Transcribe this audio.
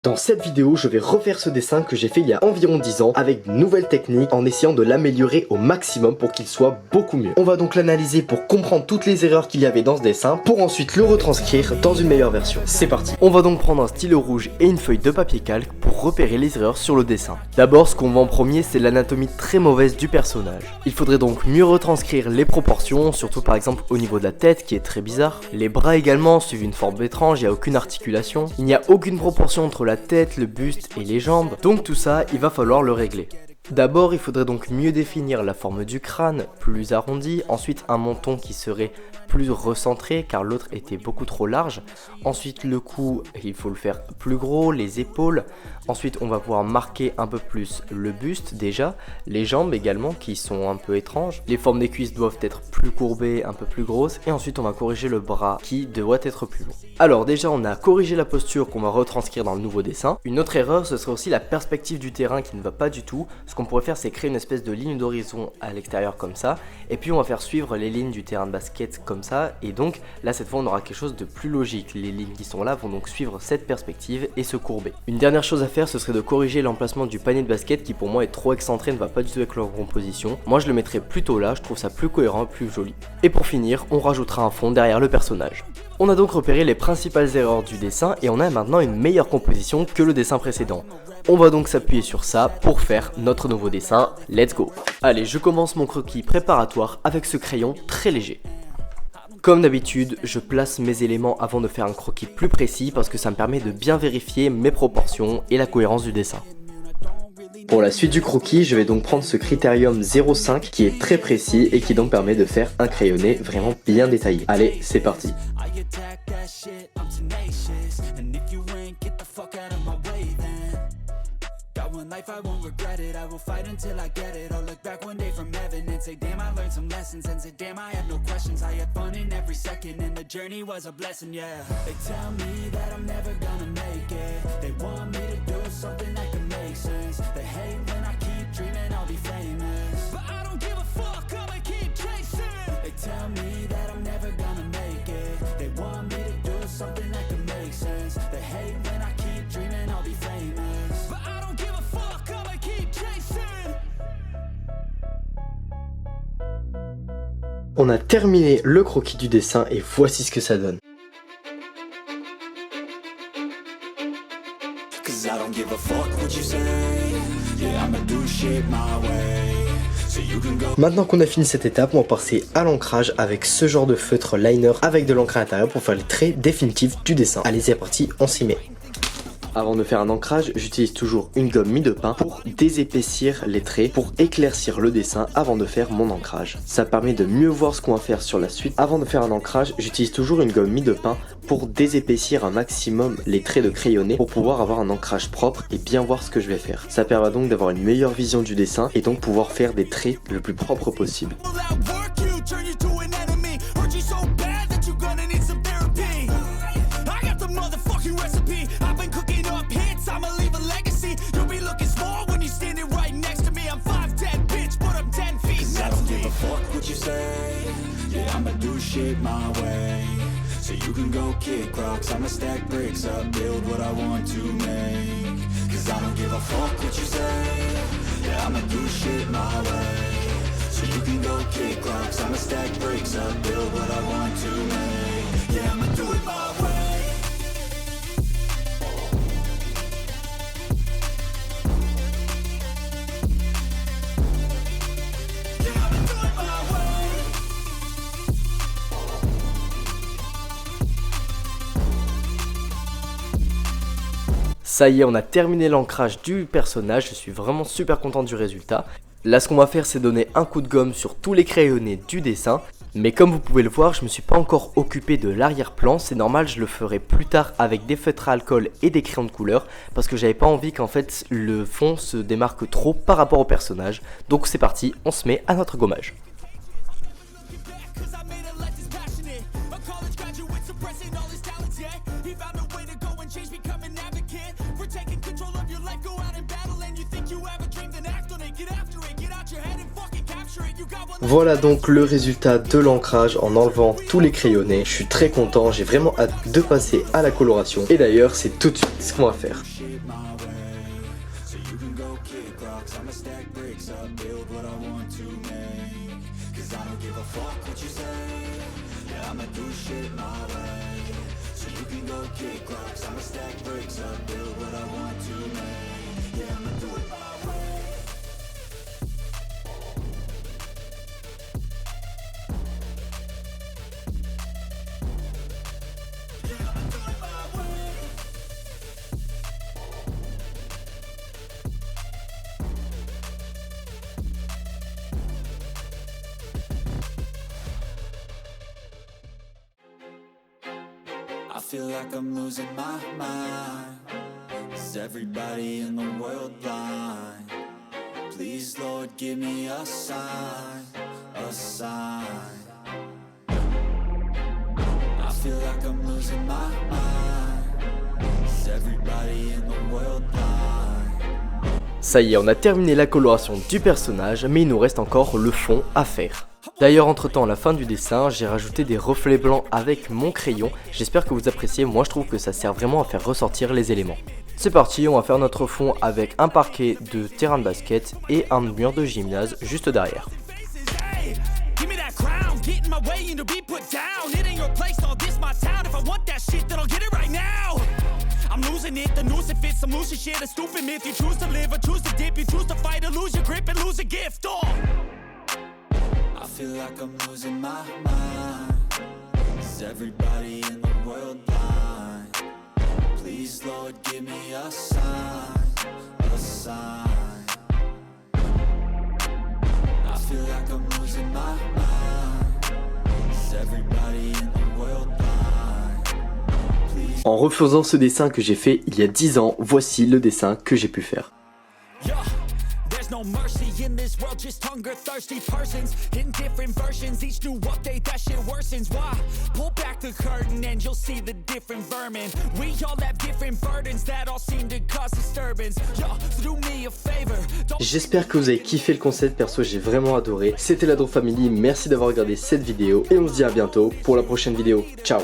Dans cette vidéo, je vais refaire ce dessin que j'ai fait il y a environ 10 ans avec de nouvelles techniques en essayant de l'améliorer au maximum pour qu'il soit beaucoup mieux. On va donc l'analyser pour comprendre toutes les erreurs qu'il y avait dans ce dessin pour ensuite le retranscrire dans une meilleure version. C'est parti. On va donc prendre un stylo rouge et une feuille de papier calque pour repérer les erreurs sur le dessin. D'abord, ce qu'on voit en premier, c'est l'anatomie très mauvaise du personnage. Il faudrait donc mieux retranscrire les proportions, surtout par exemple au niveau de la tête qui est très bizarre. Les bras également suivent une forme étrange, il n'y a aucune articulation. Il n'y a aucune proportion entre la tête, le buste et les jambes, donc tout ça, il va falloir le régler. D'abord, il faudrait donc mieux définir la forme du crâne, plus arrondi, ensuite un menton qui serait plus recentré car l'autre était beaucoup trop large, ensuite le cou, il faut le faire plus gros, les épaules, ensuite on va pouvoir marquer un peu plus le buste déjà, les jambes également qui sont un peu étranges, les formes des cuisses doivent être plus courbées, un peu plus grosses, et ensuite on va corriger le bras qui doit être plus long. Alors déjà on a corrigé la posture qu'on va retranscrire dans le nouveau dessin. Une autre erreur, ce serait aussi la perspective du terrain qui ne va pas du tout. Ce qu'on pourrait faire, c'est créer une espèce de ligne d'horizon à l'extérieur comme ça, et puis on va faire suivre les lignes du terrain de basket comme ça, et donc là cette fois on aura quelque chose de plus logique. Les lignes qui sont là vont donc suivre cette perspective et se courber. Une dernière chose à faire, ce serait de corriger l'emplacement du panier de basket qui pour moi est trop excentré, ne va pas du tout avec leur composition. Moi je le mettrais plutôt là, je trouve ça plus cohérent, plus joli. Et pour finir, on rajoutera un fond derrière le personnage. On a donc repéré les principales erreurs du dessin et on a maintenant une meilleure composition que le dessin précédent. On va donc s'appuyer sur ça pour faire notre nouveau dessin. Let's go! Allez, je commence mon croquis préparatoire avec ce crayon très léger. Comme d'habitude, je place mes éléments avant de faire un croquis plus précis parce que ça me permet de bien vérifier mes proportions et la cohérence du dessin. Pour la suite du croquis, je vais donc prendre ce critérium 0,5 qui est très précis et qui donc permet de faire un crayonné vraiment bien détaillé. Allez, c'est parti. Life I won't regret it, I will fight until I get it. I'll look back one day from heaven and say damn I learned some lessons. And say damn I had no questions, I had fun in every second. And the journey was a blessing, yeah. They tell me that I'm never gonna make it. They want me to do something that can make sense. They hate when I keep dreaming I'll be famous, but I don't give a fuck, I'ma keep chasing. They tell me that I'm never gonna make it. They want me to do something that can make sense. They hate when I keep dreaming I'll be famous, but I don't give a fuck, I'ma keep chasing. On a terminé le croquis du dessin et voici ce que ça donne. Maintenant qu'on a fini cette étape, on va passer à l'ancrage avec ce genre de feutre liner avec de l'encre à l'intérieur pour faire les traits définitifs du dessin. Allez, c'est parti, on s'y met. Avant de faire un ancrage, j'utilise toujours une gomme mie de pain pour désépaissir les traits, pour éclaircir le dessin avant de faire mon ancrage. Ça permet de mieux voir ce qu'on va faire sur la suite. Avant de faire un ancrage, j'utilise toujours une gomme mie de pain pour désépaissir un maximum les traits de crayonné pour pouvoir avoir un ancrage propre et bien voir ce que je vais faire. Ça permet donc d'avoir une meilleure vision du dessin et donc pouvoir faire des traits le plus propre possible. Shit my way, so you can go kick rocks. I'ma stack bricks up, build what I want to make. Cause I don't give a fuck what you say. Yeah, I'ma do shit my way, so you can go kick rocks. I'ma stack bricks up, build what I want to make. Yeah, I'ma do it my way. Ça y est, on a terminé l'ancrage du personnage, je suis vraiment super content du résultat. Là, ce qu'on va faire, c'est donner un coup de gomme sur tous les crayonnés du dessin. Mais comme vous pouvez le voir, je me suis pas encore occupé de l'arrière-plan, c'est normal, je le ferai plus tard avec des feutres à alcool et des crayons de couleur, parce que j'avais pas envie qu'en fait le fond se démarque trop par rapport au personnage. Donc c'est parti, on se met à notre gommage. You got one Voilà donc le résultat de l'ancrage en enlevant tous les crayonnés. Je suis très content, j'ai vraiment hâte de passer à la coloration. Et d'ailleurs c'est tout de suite ce qu'on va faire. I feel like I'm losing my mind. Is everybody in the world blind? Please, Lord, give me a sign, a sign. I feel like I'm losing my mind. Is everybody in the world blind? Ça y est, on a terminé la coloration du personnage, mais il nous reste encore le fond à faire. D'ailleurs, entre temps, à la fin du dessin, j'ai rajouté des reflets blancs avec mon crayon. J'espère que vous appréciez, moi je trouve que ça sert vraiment à faire ressortir les éléments. C'est parti, on va faire notre fond avec un parquet de terrain de basket et un mur de gymnase juste derrière. I'm losing it, the noose it fits, I'm losing shit, a stupid myth. You choose to live or choose to dip, you choose to fight or lose your grip and lose a gift. Oh, I feel like I'm losing my mind. Is everybody in the world blind? Please, Lord, give me a sign, a sign. I feel like I'm losing my mind. Is everybody in the world blind? En refaisant ce dessin que j'ai fait il y a 10 ans, voici le dessin que j'ai pu faire. No mercy in this world, just hunger thirsty persons in different versions. Each new update, that shit worsens. Why? Pull back the curtain and you'll see the different vermin. We all have different burdens that all seem to cause disturbance. Yo, so do me a favor. J'espère que vous avez kiffé le concept, perso j'ai vraiment adoré. C'était la Drop Family, merci d'avoir regardé cette vidéo et on se dit à bientôt pour la prochaine vidéo. Ciao.